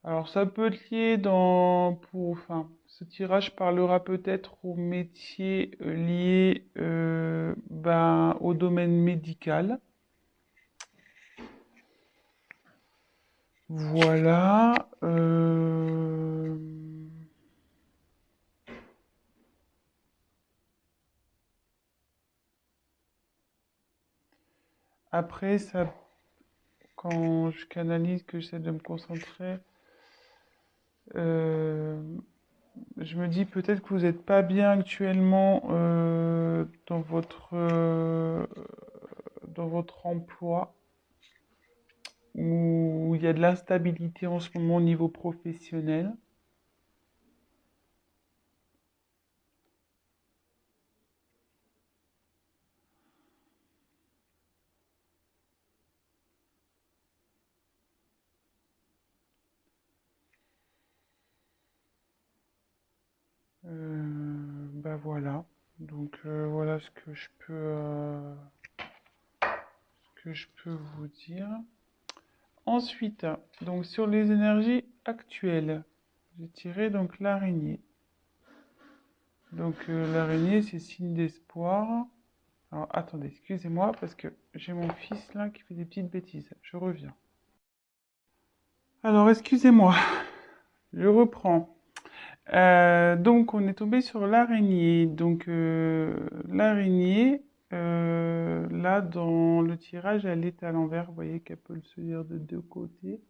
Alors ça peut être lié enfin, ce tirage parlera peut-être aux métiers liés au domaine médical. Voilà. Après, ça, quand je canalise, que j'essaie de me concentrer, euh, je me dis peut-être que vous n'êtes pas bien actuellement dans votre emploi, où il y a de l'instabilité en ce moment au niveau professionnel. Voilà. Donc voilà ce que je peux vous dire. Ensuite, donc sur les énergies actuelles, j'ai tiré donc l'araignée. Donc l'araignée, c'est signe d'espoir. Alors attendez, excusez-moi parce que j'ai mon fils là qui fait des petites bêtises. Je reviens. Alors excusez-moi, je reprends. Donc on est tombé sur l'araignée. Donc l'araignée, là dans le tirage, elle est à l'envers. Vous voyez qu'elle peut se lire de deux côtés.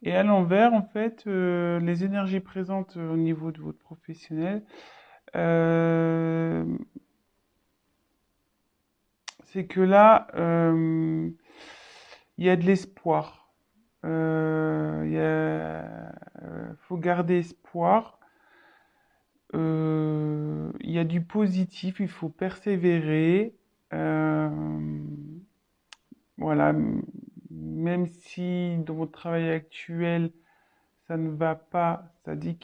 Et à l'envers, en fait, les énergies présentes au niveau de votre professionnel, euh, c'est que là, il y a de l'espoir. Faut garder espoir. Il y a du positif, il faut persévérer. Euh, voilà, même si dans votre travail actuel, ça ne va pas, ça dit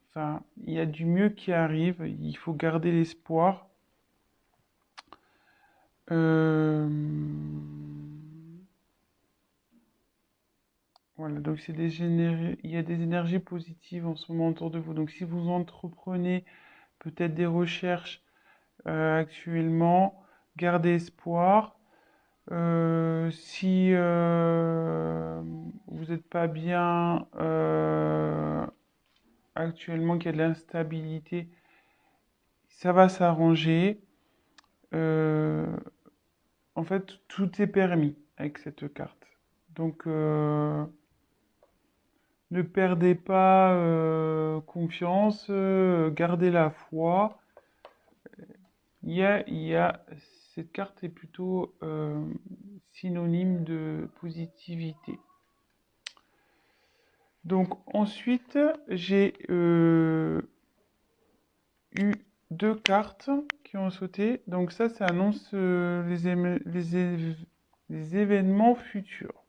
enfin, il y a du mieux qui arrive, il faut garder l'espoir. Euh, voilà, donc il y a des énergies positives en ce moment autour de vous. Donc si vous entreprenez peut-être des recherches actuellement, gardez espoir. Si vous n'êtes pas bien actuellement, qu'il y a de l'instabilité, ça va s'arranger. Euh, En fait, tout est permis avec cette carte. Donc, ne perdez pas confiance, gardez la foi. Il y a, cette carte est plutôt synonyme de positivité. Donc ensuite, j'ai eu deux cartes qui ont sauté. Donc ça annonce les événements futurs.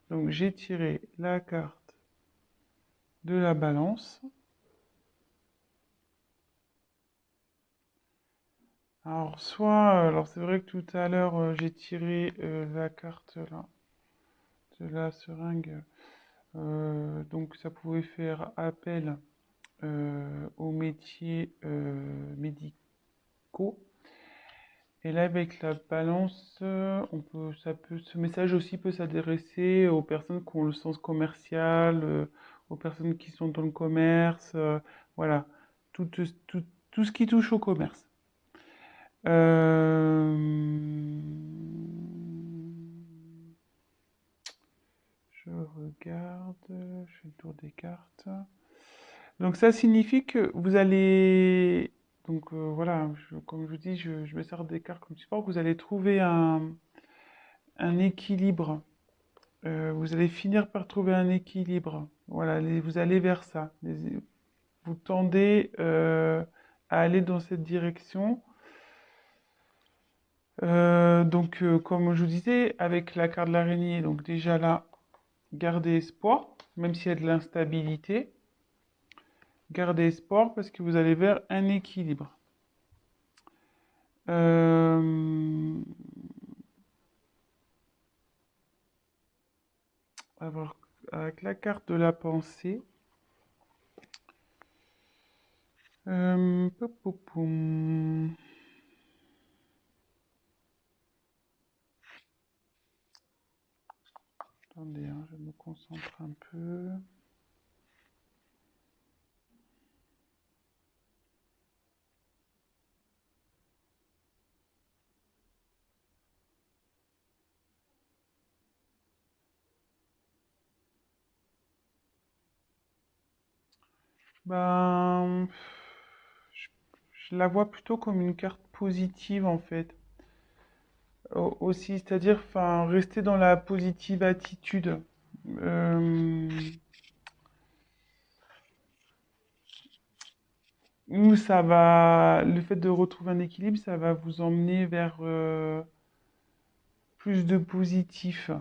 Donc j'ai tiré la carte de la balance. Alors c'est vrai que tout à l'heure j'ai tiré la carte là de la seringue. Donc ça pouvait faire appel aux métiers médicaux. Et là, avec la balance, ce message aussi peut s'adresser aux personnes qui ont le sens commercial, aux personnes qui sont dans le commerce, voilà, tout, tout, tout ce qui touche au commerce. Euh, je regarde, je fais le tour des cartes. Donc ça signifie que vous allez, donc voilà, comme je vous dis, je me sers des cartes comme support, que vous allez trouver un équilibre. Vous allez finir par trouver un équilibre. Voilà, vous allez vers ça. Vous tendez à aller dans cette direction. Donc, comme je vous disais, avec la carte de l'araignée, donc déjà là, gardez espoir, même s'il y a de l'instabilité. Gardez espoir parce que vous allez vers un équilibre. Euh, alors, avec la carte de la pensée. Pop, pop, pom. Attendez, hein, je me concentre un peu. Ben, je, je la vois plutôt comme une carte positive en fait. Aussi, c'est-à-dire, enfin, rester dans la positive attitude. Euh, Où ça va, le fait de retrouver un équilibre, ça va vous emmener vers plus de positif.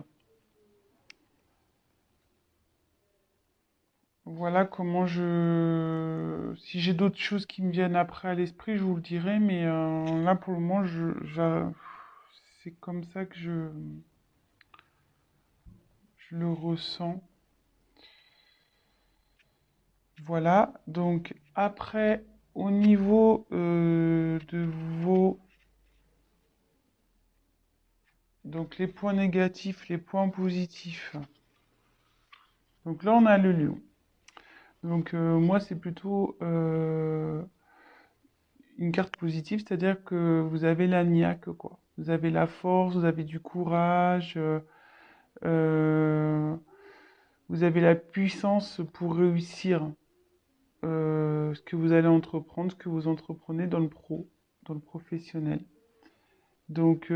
Voilà comment je... Si j'ai d'autres choses qui me viennent après à l'esprit, je vous le dirai, mais là pour le moment, c'est comme ça que je le ressens. Voilà, donc après, au niveau de vos... Donc les points négatifs, les points positifs. Donc là, on a le lion. Donc moi, c'est plutôt une carte positive, c'est-à-dire que vous avez la niaque, quoi. Vous avez la force, vous avez du courage, euh, vous avez la puissance pour réussir ce que vous allez entreprendre, ce que vous entreprenez dans le pro, dans le professionnel. Donc,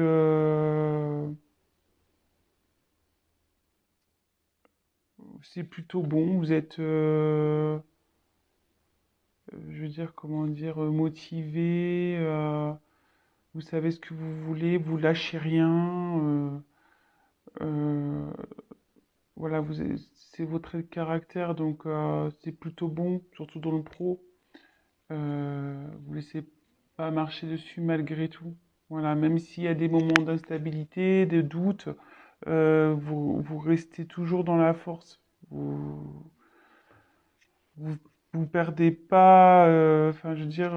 c'est plutôt bon. Vous êtes, je veux dire, comment dire, motivé. Vous savez ce que vous voulez. Vous lâchez rien. Euh, voilà, c'est votre trait de caractère, donc c'est plutôt bon, surtout dans le pro. Vous laissez pas marcher dessus malgré tout. Voilà, même s'il y a des moments d'instabilité, de doute, vous restez toujours dans la force. Vous, vous perdez pas, enfin, je veux dire,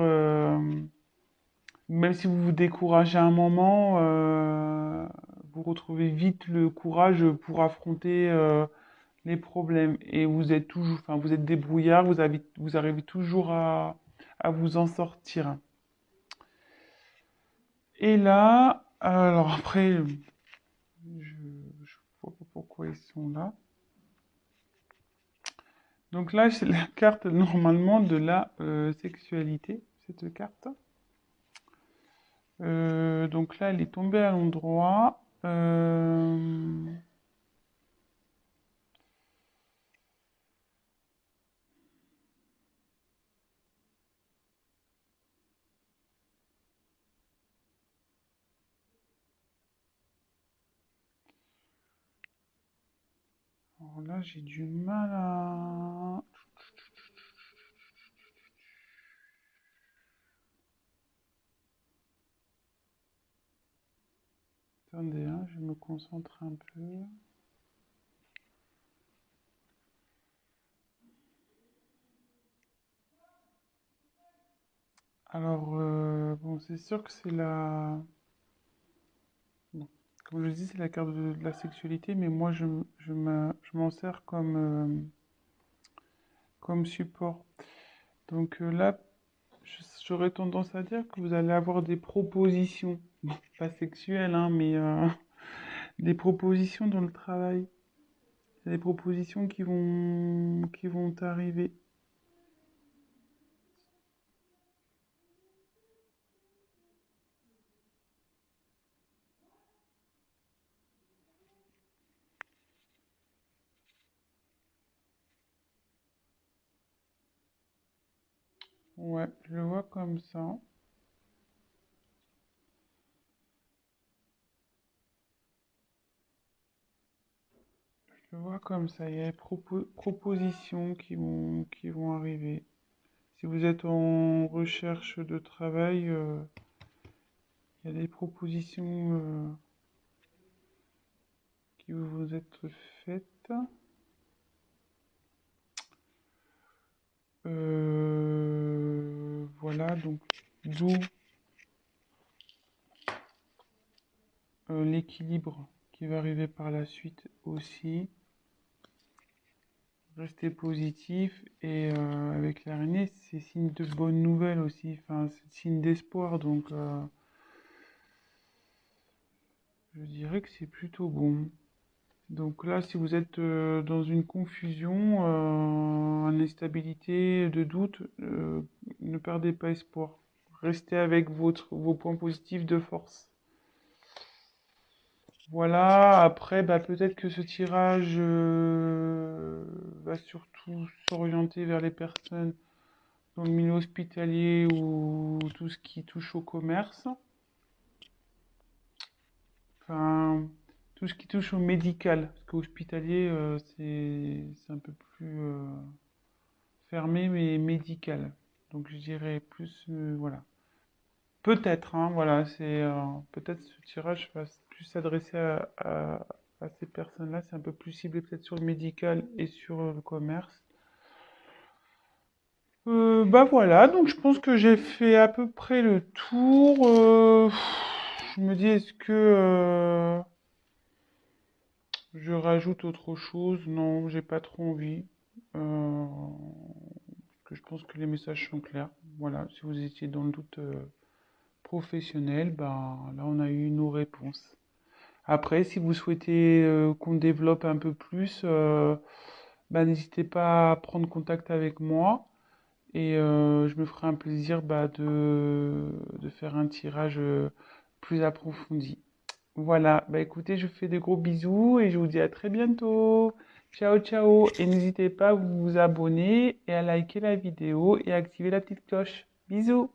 même si vous vous découragez à un moment, vous retrouvez vite le courage pour affronter les problèmes. Et vous êtes toujours, enfin, vous êtes débrouillard, vous arrivez toujours à vous en sortir. Et là, alors après, je vois pas pourquoi ils sont là. Donc là, c'est la carte normalement de la sexualité, cette carte. Donc là, elle est tombée à l'endroit. Alors là, j'ai du mal à... Attendez, hein, je me concentre un peu. Alors, bon, c'est sûr que c'est la... Bon, comme je dis, c'est la carte de la sexualité, mais moi, je m'en sers comme support. Donc là, j'aurais tendance à dire que vous allez avoir des propositions, bon, pas sexuelles, hein, mais des propositions dans le travail. Il y a des propositions qui vont arriver. Ouais, je le vois comme ça. Je le vois comme ça. Il y a des propositions qui vont arriver. Si vous êtes en recherche de travail, il y a des propositions qui vont vous être faites. Voilà, donc d'où l'équilibre qui va arriver par la suite aussi. Rester positif et avec l'araignée, c'est signe de bonnes nouvelles aussi, enfin, c'est signe d'espoir, donc je dirais que c'est plutôt bon. Donc là, si vous êtes dans une confusion, en instabilité, de doute, ne perdez pas espoir. Restez avec vos points positifs de force. Voilà, après, bah, peut-être que ce tirage va surtout s'orienter vers les personnes dans le milieu hospitalier ou tout ce qui touche au commerce. Enfin, tout ce qui touche au médical. Parce qu'hospitalier, c'est un peu plus fermé, mais médical. Donc je dirais plus, voilà. Peut-être, hein, voilà, peut-être ce tirage va plus s'adresser à ces personnes-là. C'est un peu plus ciblé peut-être sur le médical et sur le commerce. Bah voilà, donc je pense que j'ai fait à peu près le tour. Je me dis, est-ce que je rajoute autre chose? Non, j'ai pas trop envie. Parce que je pense que les messages sont clairs. Voilà, si vous étiez dans le doute professionnel, ben là on a eu nos réponses. Après, si vous souhaitez qu'on développe un peu plus, bah, n'hésitez pas à prendre contact avec moi. Et je me ferai un plaisir bah, de faire un tirage plus approfondi. Voilà, bah écoutez, je vous fais de gros bisous et je vous dis à très bientôt. Ciao, ciao. Et n'hésitez pas à vous abonner et à liker la vidéo et à activer la petite cloche. Bisous.